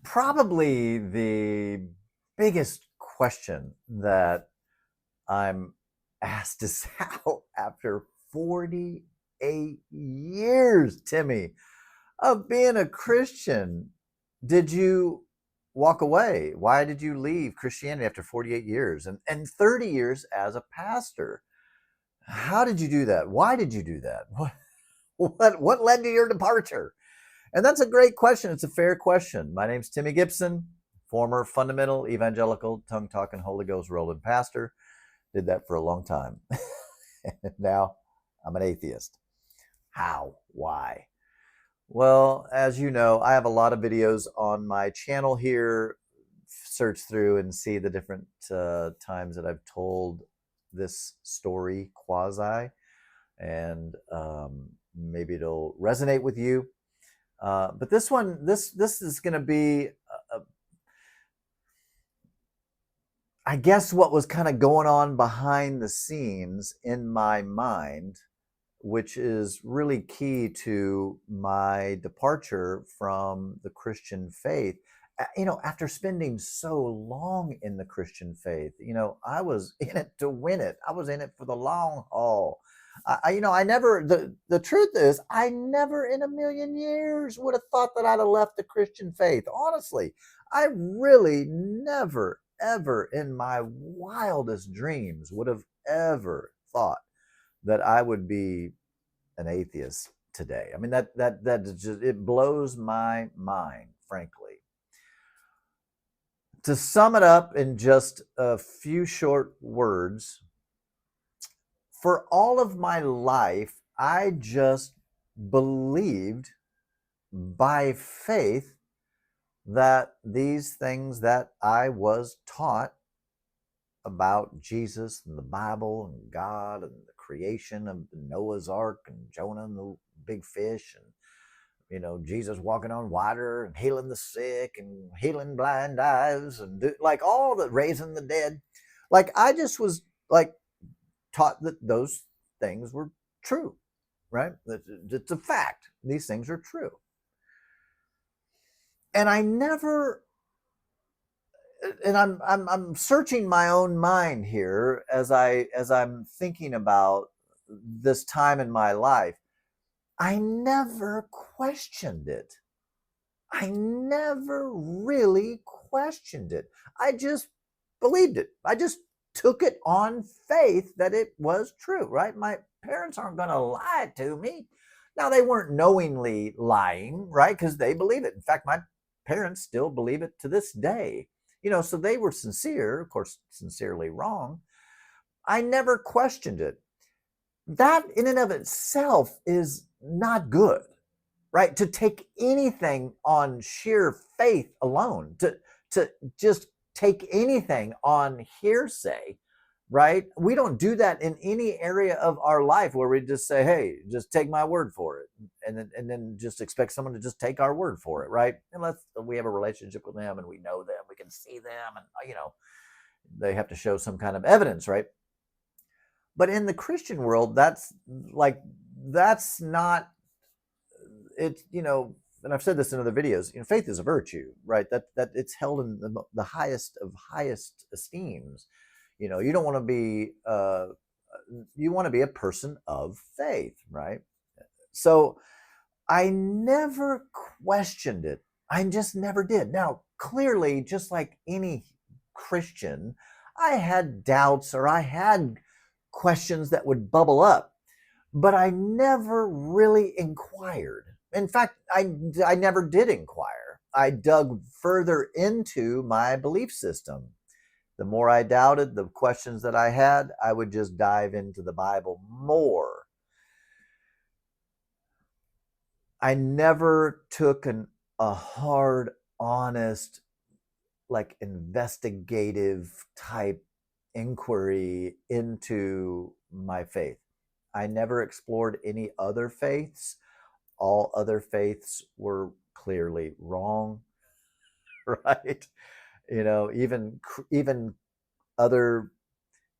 Probably the biggest question that I'm asked is how, after 48 years, Timmy, of being a Christian, did you walk away? Why did you leave Christianity after 48 years and 30 years as a pastor? How did you do that? Why did you do that? What led to your departure? And that's a great question. It's a fair question. My name's Timmy Gibson, former fundamental evangelical tongue talking Holy Ghost rolling pastor. Did that for a long time. And now I'm an atheist. How? Why? Well, as you know, I have a lot of videos on my channel here. Search through and see the different times that I've told this story quasi, and maybe it'll resonate with you. But this one, this is going to be, I guess, what was kind of going on behind the scenes in my mind, which is really key to my departure from the Christian faith. After spending so long in the Christian faith, I was in it to win it. I was in it for the long haul. I never, the truth is, I never in a million years would have thought that I'd have left the Christian faith. Honestly, I really never, ever in my wildest dreams would have ever thought that I would be an atheist today. I mean, that is just, it blows my mind, frankly. To sum it up in just a few short words, for all of my life, I just believed by faith that these things that I was taught about Jesus and the Bible and God and the creation of Noah's Ark and Jonah and the big fish, and Jesus walking on water and healing the sick and healing blind eyes and like all the raising the dead. Like I just was like taught that those things were true, right? It's a fact. These things are true. And I never, and I'm searching my own mind here as I'm thinking about this time in my life. I never questioned it. I never really questioned it. I just believed it. I just took it on faith that it was true, right? My parents aren't going to lie to me. Now, they weren't knowingly lying, right? Because they believe it. In fact, my parents still believe it to this day. So they were sincere, of course, sincerely wrong. I never questioned it. That in and of itself is not good, right? To take anything on sheer faith alone, to just take anything on hearsay, right? We don't do that in any area of our life where we just say, hey, just take my word for it. And then just expect someone to just take our word for it, right? Unless we have a relationship with them and we know them, we can see them, and they have to show some kind of evidence, right? But in the Christian world, that's not it. And I've said this in other videos. Faith is a virtue, right? That it's held in the highest of highest esteems. You don't want to be. You want to be a person of faith, right? So I never questioned it. I just never did. Now, clearly, just like any Christian, I had doubts or I had questions that would bubble up, but I never really inquired. In fact, I never did inquire. I dug further into my belief system. The more I doubted, the questions that I had, I would just dive into the Bible more. I never took a hard, honest, like investigative type inquiry into my faith. I never explored any other faiths. All other faiths were clearly wrong, right? Even other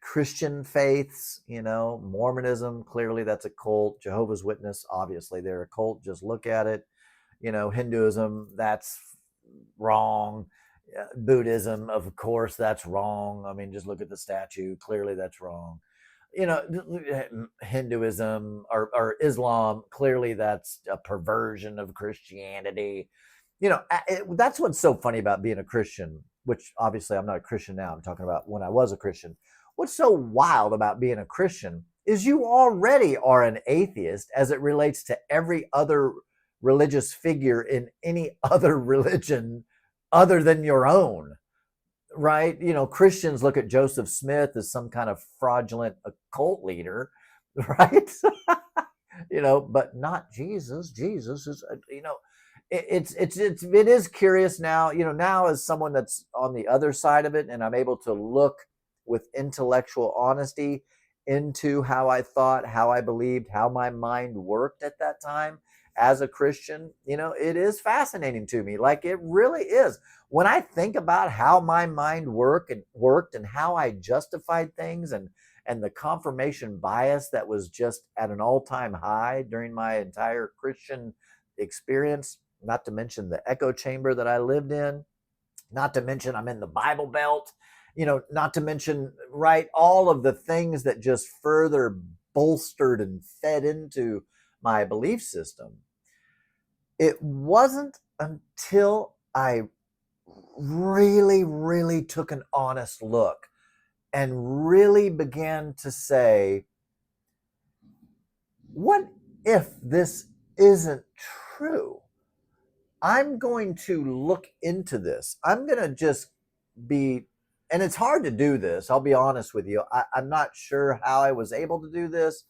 Christian faiths, Mormonism, clearly that's a cult. Jehovah's Witness, obviously they're a cult. Just look at it. Hinduism, that's wrong. Buddhism, of course, that's wrong. I mean, just look at the statue. Clearly, that's wrong. Hinduism or Islam, clearly that's a perversion of Christianity. That's what's so funny about being a Christian, which obviously I'm not a Christian now. I'm talking about when I was a Christian. What's so wild about being a Christian is you already are an atheist as it relates to every other religious figure in any other religion other than your own, right? Christians look at Joseph Smith as some kind of fraudulent occult leader, right? But not Jesus. Jesus is, it is curious now, now as someone that's on the other side of it, and I'm able to look with intellectual honesty into how I thought, how I believed, how my mind worked at that time as a Christian. It is fascinating to me. Like, it really is. When I think about how my mind worked and how I justified things, and the confirmation bias that was just at an all-time high during my entire Christian experience, not to mention the echo chamber that I lived in, not to mention I'm in the Bible Belt, not to mention, right, all of the things that just further bolstered and fed into my belief system. It wasn't until I really, really took an honest look and really began to say, what if this isn't true? I'm going to look into this. I'm going to just be, and it's hard to do this. I'll be honest with you. I'm not sure how I was able to do this,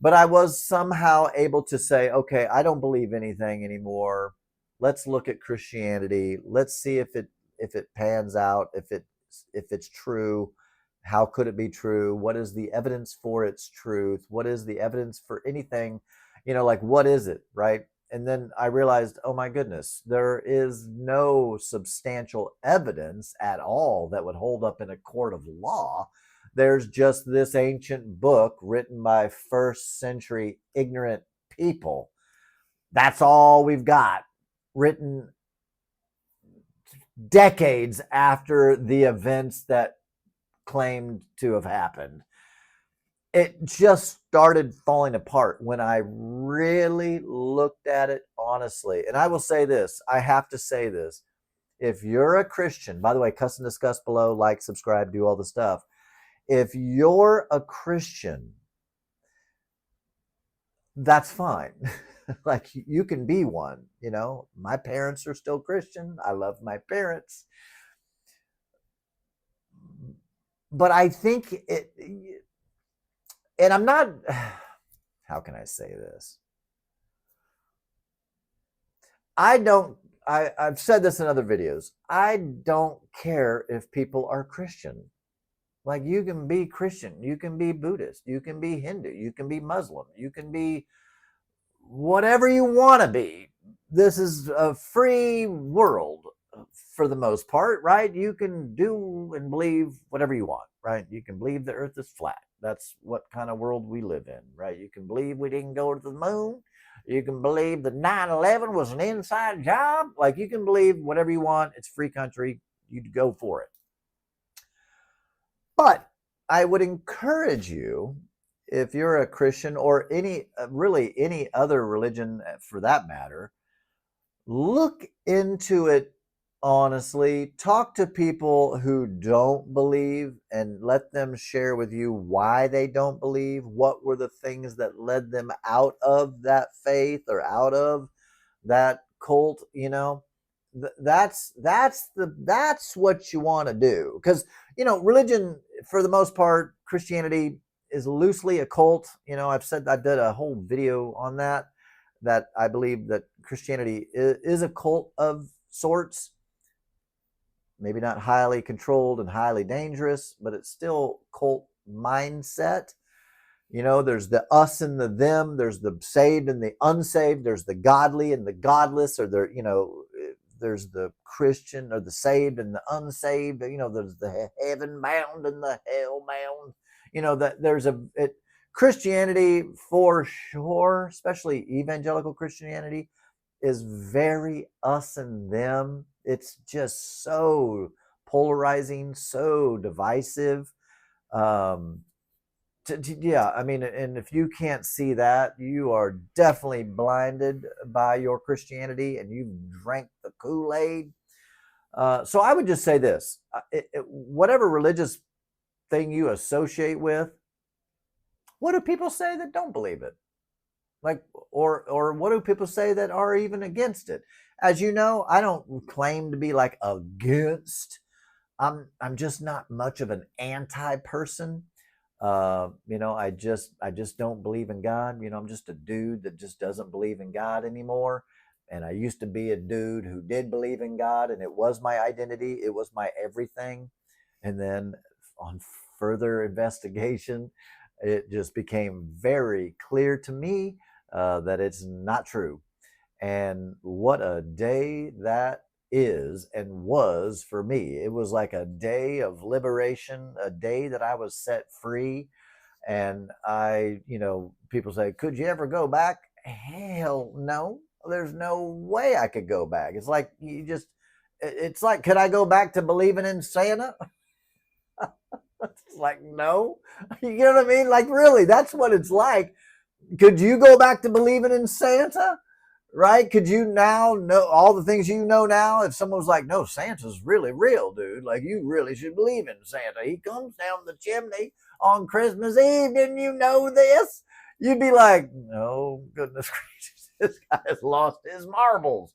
but I was somehow able to say, okay, I don't believe anything anymore. Let's look at Christianity. Let's see if it pans out, if it's true. How could it be true? What is the evidence for its truth? What is the evidence for anything? Like, what is it, right? And then I realized, oh my goodness, there is no substantial evidence at all that would hold up in a court of law. There's just this ancient book written by first century ignorant people. That's all we've got, written decades after the events that claimed to have happened. It just started falling apart when I really looked at it honestly. And I will say this, I have to say this. If you're a Christian, by the way, cuss and discuss below, like, subscribe, do all the stuff. If you're a Christian, that's fine. Like, you can be one. My parents are still Christian. I love my parents. But I think and I'm not, how can I say this? I've said this in other videos. I don't care if people are Christian. Like, you can be Christian, you can be Buddhist, you can be Hindu, you can be Muslim, you can be whatever you want to be. This is a free world for the most part, right? You can do and believe whatever you want, right? You can believe the earth is flat. That's what kind of world we live in, right? You can believe we didn't go to the moon. You can believe that 9/11 was an inside job. Like, you can believe whatever you want. It's a free country. You'd go for it. But I would encourage you, if you're a Christian or really any other religion for that matter, look into it honestly. Talk to people who don't believe and let them share with you why they don't believe. What were the things that led them out of that faith or out of that cult? That's what you want to do, because religion, for the most part, Christianity is loosely a cult. I did a whole video on that I believe that Christianity is a cult of sorts. Maybe not highly controlled and highly dangerous, but it's still cult mindset. There's the us and the them. There's the saved and the unsaved. There's the godly and the godless, or there's the Christian or the saved and the unsaved. There's the heaven bound and the hell bound. That there's Christianity, for sure, especially evangelical Christianity, is very us and them. It's just so polarizing, so divisive. Um, yeah, I mean, and if you can't see that, you are definitely blinded by your Christianity and you've drank the Kool-Aid. So I would just say this, whatever religious thing you associate with, what do people say that don't believe it? Like, or what do people say that are even against it? As you know, I don't claim to be like against. I'm just not much of an anti person. I just don't believe in God. I'm just a dude that just doesn't believe in God anymore. And I used to be a dude who did believe in God, and it was my identity. It was my everything. And then on further investigation, it just became very clear to me that it's not true. And what a day that is and was for me. It was like a day of liberation, a day that I was set free. And people say, could you ever go back? Hell no. There's no way I could go back. It's like, could I go back to believing in Santa? It's like, no. You know what I mean? Like, really, that's what it's like. Could you go back to believing in Santa? Right? Could you now know all the things you know now? If someone was like, no, Santa's really real, dude. Like, you really should believe in Santa. He comes down the chimney on Christmas Eve. Didn't you know this? You'd be like, no, goodness gracious, this guy has lost his marbles.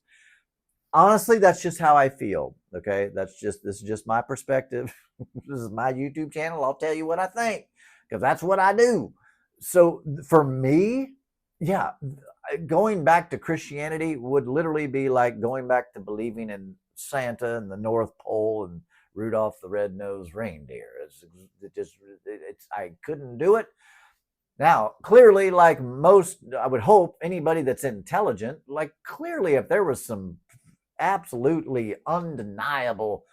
Honestly, that's just how I feel. Okay. This is just my perspective. This is my YouTube channel. I'll tell you what I think because that's what I do. So for me, yeah, going back to Christianity would literally be like going back to believing in Santa and the North Pole and Rudolph the Red-Nosed Reindeer. I couldn't do it. Now, clearly, like most, I would hope anybody that's intelligent, like clearly, if there was some absolutely undeniable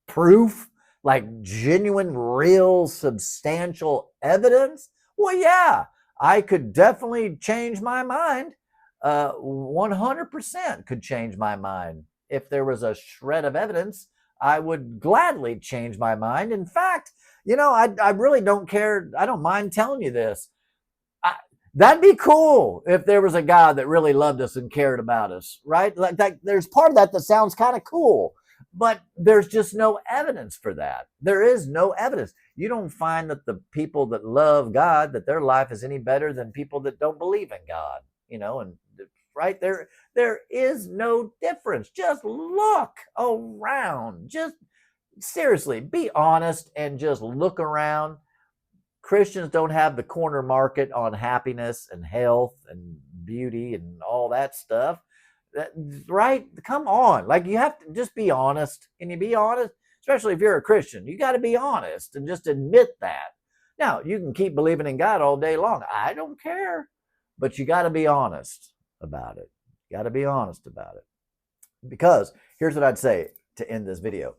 proof, like genuine, real, substantial evidence, well, yeah, I could definitely change my mind. 100% could change my mind. If there was a shred of evidence, I would gladly change my mind. In fact, I really don't care. I don't mind telling you this. That'd be cool if there was a God that really loved us and cared about us, right? Like there's part of that sounds kind of cool, but there's just no evidence for that. There is no evidence. You don't find that the people that love God, that their life is any better than people that don't believe in God, and right there is no difference. Just look around. Just seriously, be honest and just look around. Christians don't have the corner market on happiness and health and beauty and all that stuff. Right? Come on. Like, you have to just be honest. Can you be honest? Especially if you're a Christian. You got to be honest and just admit that. Now, you can keep believing in God all day long. I don't care. But you got to be honest about it. You got to be honest about it. Because here's what I'd say to end this video.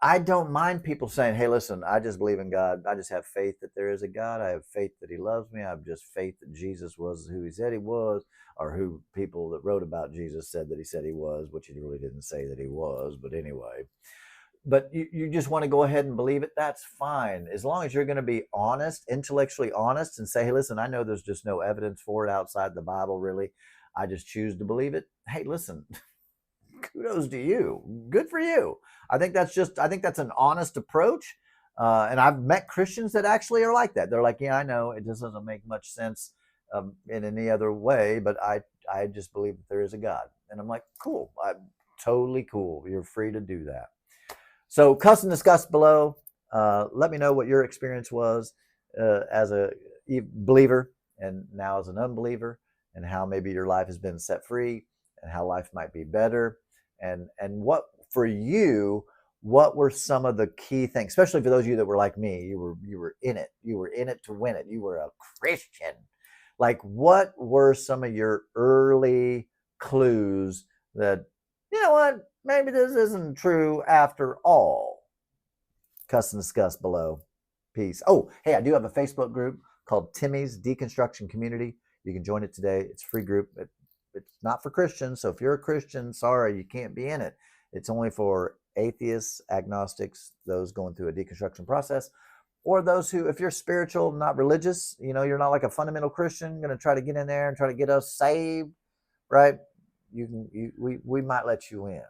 I don't mind people saying, hey, listen, I just believe in God. I just have faith that there is a God. I have faith that he loves me. I have just faith that Jesus was who he said he was, or who people that wrote about Jesus said that he said he was, which he really didn't say that he was. But anyway, but you just want to go ahead and believe it. That's fine. As long as you're going to be honest, intellectually honest, and say, hey, listen, I know there's just no evidence for it outside the Bible, really. I just choose to believe it. Hey, listen, kudos to you. Good for you. I think that's an honest approach. And I've met Christians that actually are like that. They're like, yeah, I know it just doesn't make much sense in any other way, but I just believe that there is a God. And I'm like, cool. I'm totally cool. You're free to do that. So cuss and discuss below. Let me know what your experience was as a believer and now as an unbeliever, and how maybe your life has been set free and how life might be better. And what for you, what were some of the key things, especially for those of you that were like me, you were in it. You were in it to win it. You were a Christian. Like, what were some of your early clues that, you know what, maybe this isn't true after all? Cuss and discuss below. Peace. Oh, hey, I do have a Facebook group called Timmy's Deconstruction Community. You can join it today. It's a free group. It's not for Christians. So if you're a Christian, sorry, you can't be in it. It's only for atheists, agnostics, those going through a deconstruction process, or those who, if you're spiritual, not religious, you're not like a fundamental Christian, going to try to get in there and try to get us saved, right? We might let you in.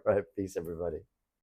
Right? Peace, everybody.